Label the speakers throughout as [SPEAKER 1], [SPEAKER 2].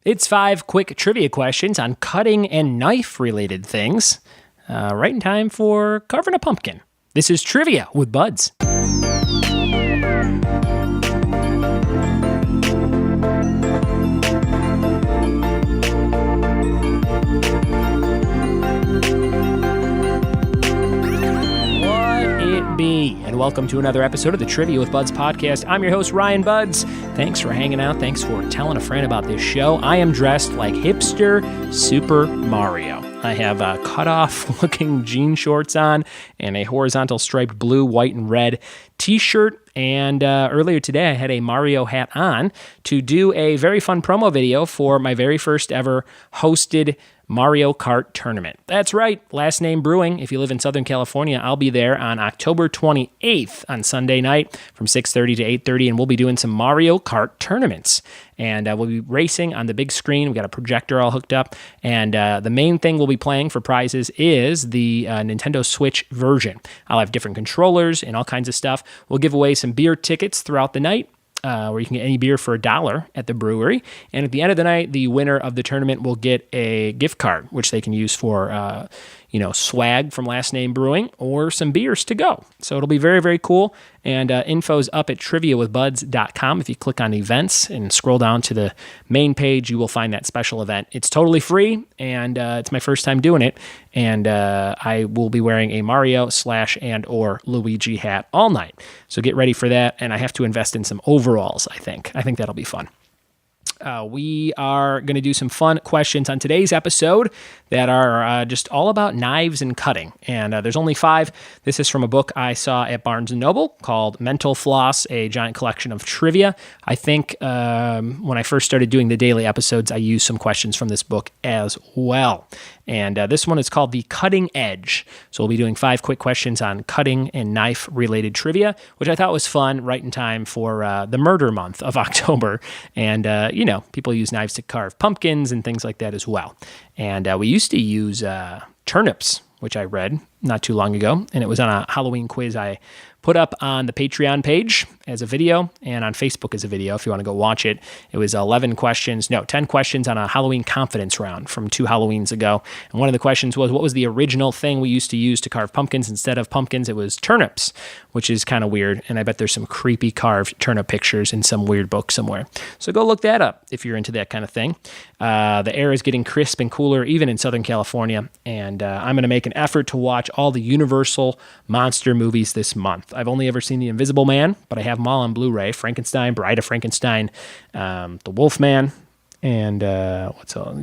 [SPEAKER 1] It's 5 quick trivia questions on cutting and knife-related things. Right in time for carving a pumpkin. This is Trivia with Buds. And welcome to another episode of the Trivia with Buds podcast. I'm your host, Ryan Buds. Thanks for hanging out. Thanks for telling a friend about this show. I am dressed like hipster Super Mario. I have cut-off looking jean shorts on and a horizontal striped blue, white, and red t-shirt. And earlier today, I had a Mario hat on to do a very fun promo video for my very first ever hosted Mario Kart tournament. That's right, Last Name Brewing. If you live in Southern California, I'll be there on October 28th on Sunday night from 6:30 to 8:30, and we'll be doing some Mario Kart tournaments. And we'll be racing on the big screen. We got a projector all hooked up, and the main thing we'll be playing for prizes is the Nintendo Switch version. I'll have different controllers and all kinds of stuff. We'll give away some beer tickets throughout the night, where you can get any beer for $1 at the brewery. And at the end of the night, the winner of the tournament will get a gift card, which they can use for, swag from Last Name Brewing or some beers to go. So it'll be very, very cool. And info's up at triviawithbuds.com. If you click on events and scroll down to the main page, you will find that special event. It's totally free, and it's my first time doing it. And I will be wearing a Mario /and/or Luigi hat all night. So get ready for that. And I have to invest in some overalls, I think. I think that'll be fun. We are going to do some fun questions on today's episode that are just all about knives and cutting. And there's only 5. This is from a book I saw at Barnes & Noble called Mental Floss, a giant collection of trivia. I think when I first started doing the daily episodes, I used some questions from this book as well. And this one is called The Cutting Edge. So we'll be doing 5 quick questions on cutting and knife-related trivia, which I thought was fun right in time for the murder month of October. And, people use knives to carve pumpkins and things like that as well. And we used to use turnips, which I read not too long ago. And it was on a Halloween quiz I put up on the Patreon page as a video and on Facebook as a video if you want to go watch it. It was 10 questions on a Halloween confidence round from 2 Halloweens ago. And one of the questions was, what was the original thing we used to use to carve pumpkins? Instead of pumpkins, it was turnips, which is kind of weird. And I bet there's some creepy carved turnip pictures in some weird book somewhere. So go look that up if you're into that kind of thing. The air is getting crisp and cooler, even in Southern California. And I'm going to make an effort to watch all the Universal monster movies this month. I've only ever seen The Invisible Man, but I have them all on Blu-ray. Frankenstein, Bride of Frankenstein, The Wolfman, and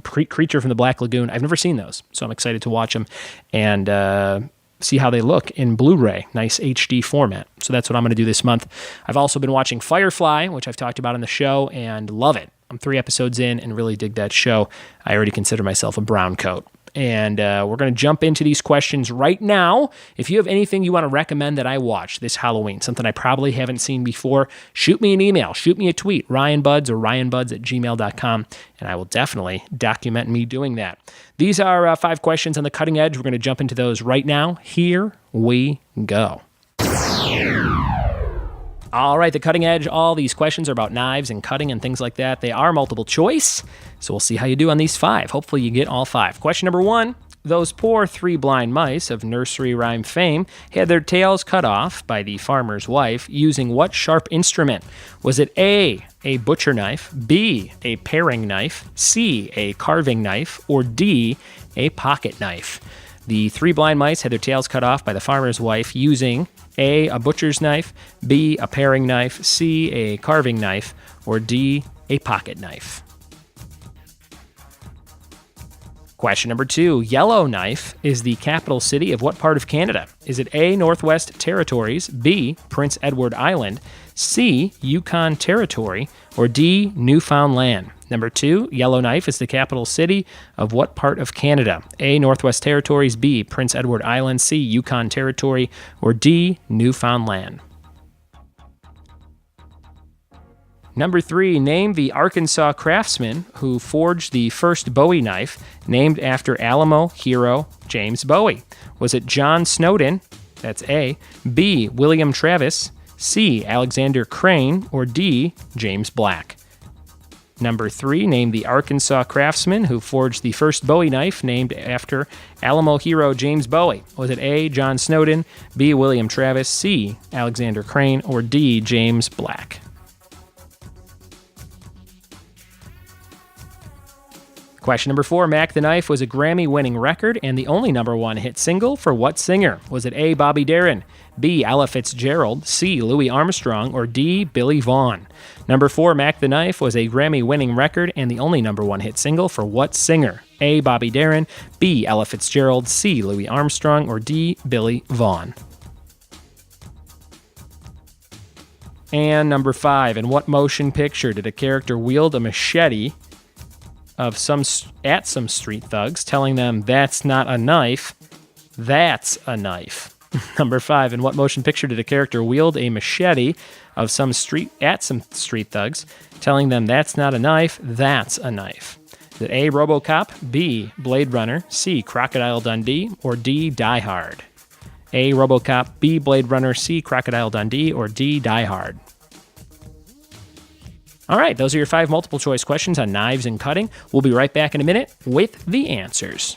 [SPEAKER 1] Creature from the Black Lagoon. I've never seen those, so I'm excited to watch them and see how they look in Blu-ray, nice HD format. So that's what I'm going to do this month. I've also been watching Firefly, which I've talked about on the show, and love it. I'm 3 episodes in and really dig that show. I already consider myself a brown coat. And we're going to jump into these questions right now. If you have anything you want to recommend that I watch this Halloween, something I probably haven't seen before, shoot me an email, shoot me a tweet, ryanbuds or ryanbuds@gmail.com, and I will definitely document me doing that. These are 5 questions on the cutting edge. We're going to jump into those right now. Here we go. All right, the cutting edge, all these questions are about knives and cutting and things like that. They are multiple choice, so we'll see how you do on these 5. Hopefully you get all 5. Question number 1, those poor 3 blind mice of nursery rhyme fame had their tails cut off by the farmer's wife using what sharp instrument? Was it A, butcher knife, B, a paring knife, C, a carving knife, or D, a pocket knife? The 3 blind mice had their tails cut off by the farmer's wife using A, a butcher's knife, B, a paring knife, C, a carving knife, or D, a pocket knife. Question number 2, Yellowknife is the capital city of what part of Canada? Is it A, Northwest Territories, B, Prince Edward Island, C, Yukon Territory, or D, Newfoundland? Number 2, Yellowknife is the capital city of what part of Canada? A, Northwest Territories, B, Prince Edward Island, C, Yukon Territory, or D, Newfoundland. Number 3, name the Arkansas craftsman who forged the first Bowie knife named after Alamo hero James Bowie. Was it John Snowden? That's A. B, William Travis, C, Alexander Crane, or D, James Black? Number 3, name the Arkansas craftsman who forged the first Bowie knife named after Alamo hero James Bowie. Was it A, John Snowden, B, William Travis, C, Alexander Crane, or D, James Black? Question number 4, Mac the Knife was a Grammy-winning record and the only number 1 hit single for what singer? Was it A, Bobby Darin, B, Ella Fitzgerald, C, Louis Armstrong, or D, Billy Vaughn? Number 4, Mac the Knife was a Grammy-winning record and the only number 1 hit single for what singer? A, Bobby Darin, B, Ella Fitzgerald, C, Louis Armstrong, or D, Billy Vaughn? And number 5, in what motion picture did a character wield a machete at some street thugs, telling them that's not a knife, that's a knife? Number 5, in what motion picture did a character wield a machete at some street thugs, telling them that's not a knife, that's a knife? Is it A, RoboCop, B, Blade Runner, C, Crocodile Dundee, or D, Die Hard? A, RoboCop, B, Blade Runner, C, Crocodile Dundee, or D, Die Hard? All right, those are your 5 multiple choice questions on knives and cutting. We'll be right back in a minute with the answers.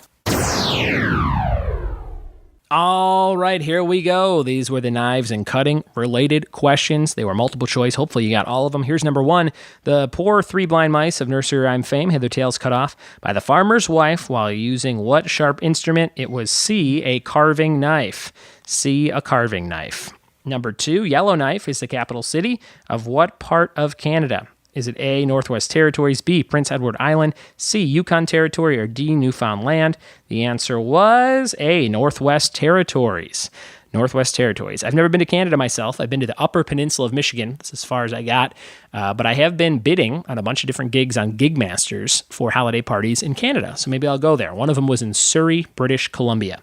[SPEAKER 1] All right, here we go. These were the knives and cutting related questions. They were multiple choice. Hopefully you got all of them. Here's number 1. The poor 3 blind mice of nursery rhyme fame had their tails cut off by the farmer's wife while using what sharp instrument? It was C, a carving knife. C, a carving knife. Number 2, Yellowknife is the capital city of what part of Canada? Is it A, Northwest Territories, B, Prince Edward Island, C, Yukon Territory, or D, Newfoundland? The answer was A, Northwest Territories. Northwest Territories. I've never been to Canada myself. I've been to the Upper Peninsula of Michigan. That's as far as I got. But I have been bidding on a bunch of different gigs on Gigmasters for holiday parties in Canada. So maybe I'll go there. One of them was in Surrey, British Columbia.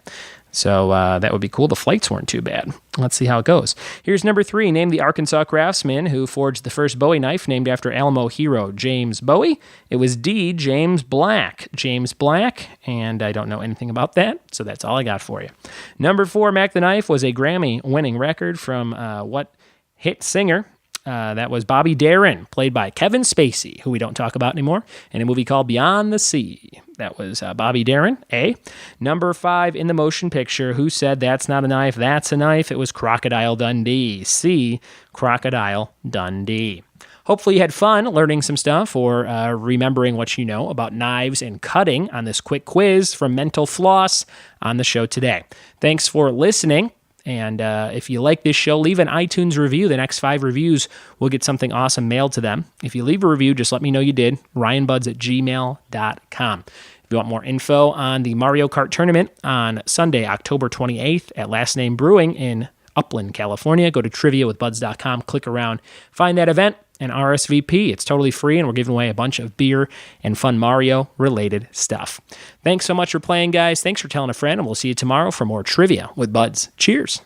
[SPEAKER 1] So that would be cool. The flights weren't too bad. Let's see how it goes. Here's number 3. Name the Arkansas craftsman who forged the first Bowie knife named after Alamo hero James Bowie. It was D, James Black. James Black, and I don't know anything about that, so that's all I got for you. Number 4, Mac the Knife was a Grammy-winning record from what hit singer? That was Bobby Darin, played by Kevin Spacey, who we don't talk about anymore, in a movie called Beyond the Sea. That was Bobby Darin, A. Number 5, in the motion picture, who said that's not a knife, that's a knife? It was Crocodile Dundee. C, Crocodile Dundee. Hopefully you had fun learning some stuff or remembering what you know about knives and cutting on this quick quiz from Mental Floss on the show today. Thanks for listening. And if you like this show, leave an iTunes review. The next 5 reviews will get something awesome mailed to them. If you leave a review, just let me know you did. RyanBuds@gmail.com. If you want more info on the Mario Kart tournament on Sunday, October 28th at Last Name Brewing in Upland, California, go to triviawithbuds.com, click around, find that event, and RSVP. It's totally free, and we're giving away a bunch of beer and fun Mario-related stuff. Thanks so much for playing, guys. Thanks for telling a friend, and we'll see you tomorrow for more Trivia with Buds. Cheers.